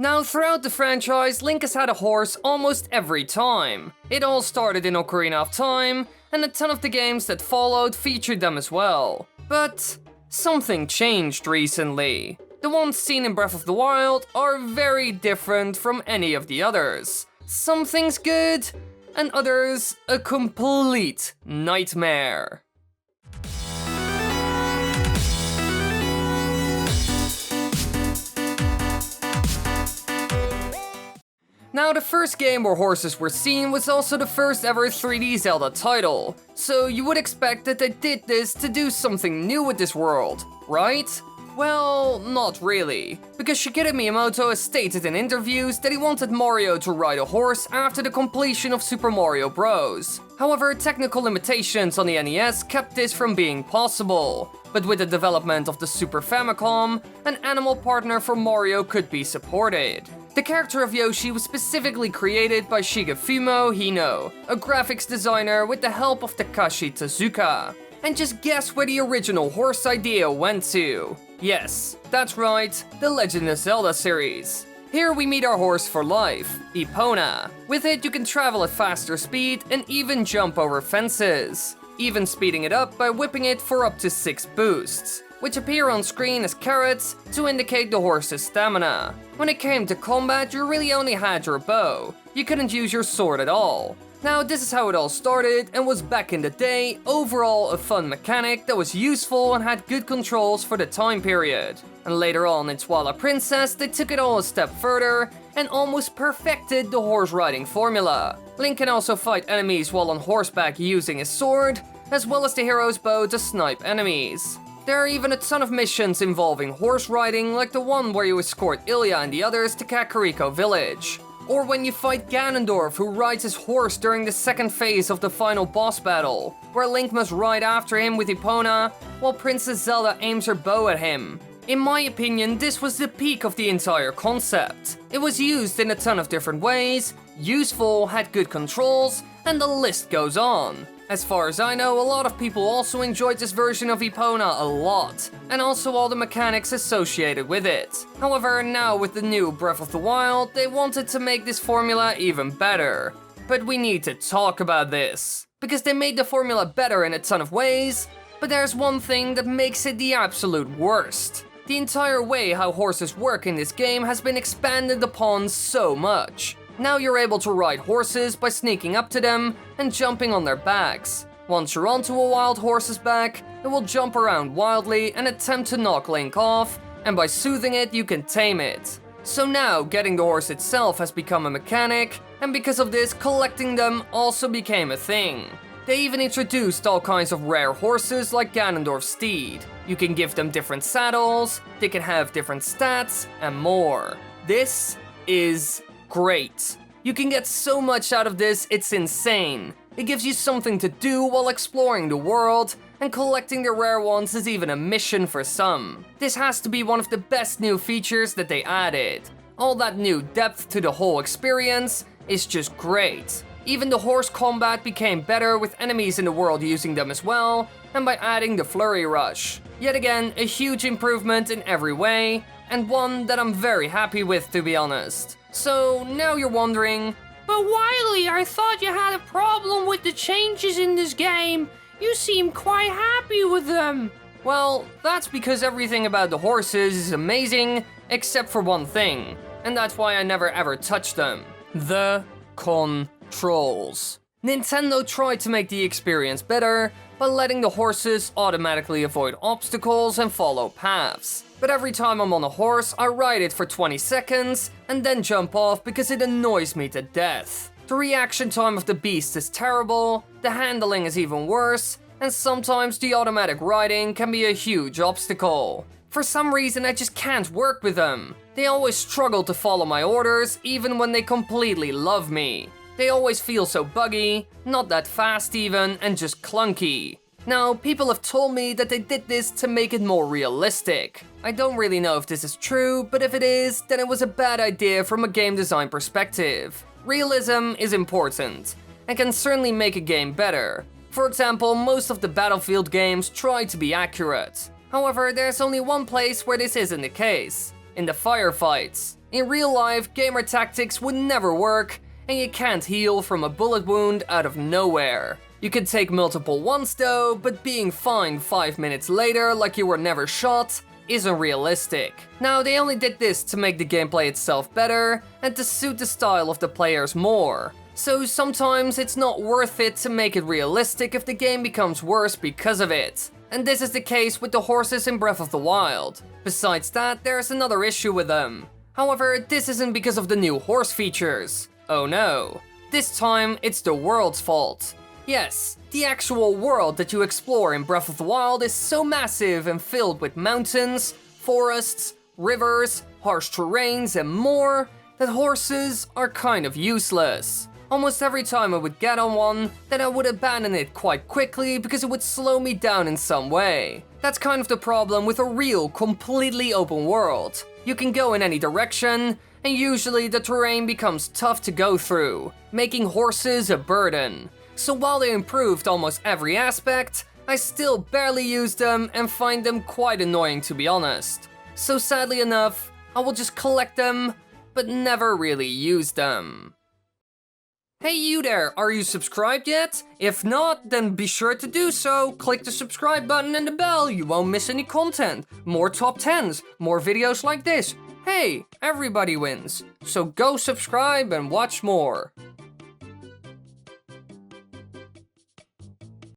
Now, throughout the franchise, Link has had a horse almost every time. It all started in Ocarina of Time, and a ton of the games that followed featured them as well. But something changed recently. The ones seen in Breath of the Wild are very different from any of the others. Some things good, and others a complete nightmare. Now, the first game where horses were seen was also the first ever 3D Zelda title, so you would expect that they did this to do something new with this world, right? Well, not really, because Shigeru Miyamoto has stated in interviews that he wanted Mario to ride a horse after the completion of Super Mario Bros. However, technical limitations on the NES kept this from being possible, but with the development of the Super Famicom, an animal partner for Mario could be supported. The character of Yoshi was specifically created by Shigefumi Hino, a graphics designer with the help of Takashi Tezuka. And just guess where the original horse idea went to. Yes, that's right, the Legend of Zelda series. Here we meet our horse for life, Epona. With it you can travel at faster speed and even jump over fences, even speeding it up by whipping it for up to 6 boosts, which appear on screen as carrots to indicate the horse's stamina. When it came to combat, you really only had your bow. You couldn't use your sword at all. Now, this is how it all started and was back in the day overall a fun mechanic that was useful and had good controls for the time period. And later on in Twilight Princess, they took it all a step further and almost perfected the horse riding formula. Link can also fight enemies while on horseback using his sword, as well as the hero's bow to snipe enemies. There are even a ton of missions involving horse riding, like the one where you escort Ilya and the others to Kakariko Village. Or when you fight Ganondorf, who rides his horse during the second phase of the final boss battle, where Link must ride after him with Epona, while Princess Zelda aims her bow at him. In my opinion, this was the peak of the entire concept. It was used in a ton of different ways, useful, had good controls, and the list goes on. As far as I know, a lot of people also enjoyed this version of Epona a lot, and also all the mechanics associated with it. However, now with the new Breath of the Wild, they wanted to make this formula even better. But we need to talk about this, because they made the formula better in a ton of ways, but there's one thing that makes it the absolute worst. The entire way how horses work in this game has been expanded upon so much. Now you're able to ride horses by sneaking up to them and jumping on their backs. Once you're onto a wild horse's back, it will jump around wildly and attempt to knock Link off, and by soothing it you can tame it. So now getting the horse itself has become a mechanic, and because of this collecting them also became a thing. They even introduced all kinds of rare horses like Ganondorf's steed. You can give them different saddles, they can have different stats, and more. This is great. You can get so much out of this, it's insane. It gives you something to do while exploring the world, and collecting the rare ones is even a mission for some. This has to be one of the best new features that they added. All that new depth to the whole experience is just great. Even the horse combat became better with enemies in the world using them as well, and by adding the Flurry Rush. Yet again, a huge improvement in every way, and one that I'm very happy with, to be honest. So now you're wondering, but Wily, I thought you had a problem with the changes in this game. You seem quite happy with them. Well, that's because everything about the horses is amazing, except for one thing, and that's why I never ever touched them. The controls. Nintendo tried to make the experience better by letting the horses automatically avoid obstacles and follow paths. But every time I'm on a horse, I ride it for 20 seconds and then jump off because it annoys me to death. The reaction time of the beast is terrible, the handling is even worse, and sometimes the automatic riding can be a huge obstacle. For some reason, I just can't work with them. They always struggle to follow my orders, even when they completely love me. They always feel so buggy, not that fast even, and just clunky. Now, people have told me that they did this to make it more realistic. I don't really know if this is true, but if it is, then it was a bad idea from a game design perspective. Realism is important, and can certainly make a game better. For example, most of the Battlefield games try to be accurate. However, there's only one place where this isn't the case: in the firefights. In real life, gamer tactics would never work, and you can't heal from a bullet wound out of nowhere. You could take multiple ones though, but being fine 5 minutes later like you were never shot isn't realistic. Now, they only did this to make the gameplay itself better and to suit the style of the players more. So sometimes it's not worth it to make it realistic if the game becomes worse because of it. And this is the case with the horses in Breath of the Wild. Besides that, there's another issue with them. However, this isn't because of the new horse features. Oh no. This time, it's the world's fault. Yes, the actual world that you explore in Breath of the Wild is so massive and filled with mountains, forests, rivers, harsh terrains, and more that horses are kind of useless. Almost every time I would get on one, then I would abandon it quite quickly because it would slow me down in some way. That's kind of the problem with a real, completely open world. You can go in any direction, and usually the terrain becomes tough to go through, making horses a burden. So while they improved almost every aspect, I still barely use them and find them quite annoying to be honest. So sadly enough, I will just collect them, but never really use them. Hey you there, are you subscribed yet? If not, then be sure to do so. Click the subscribe button and the bell, you won't miss any content. More top 10s, more videos like this. Hey, everybody wins. So go subscribe and watch more.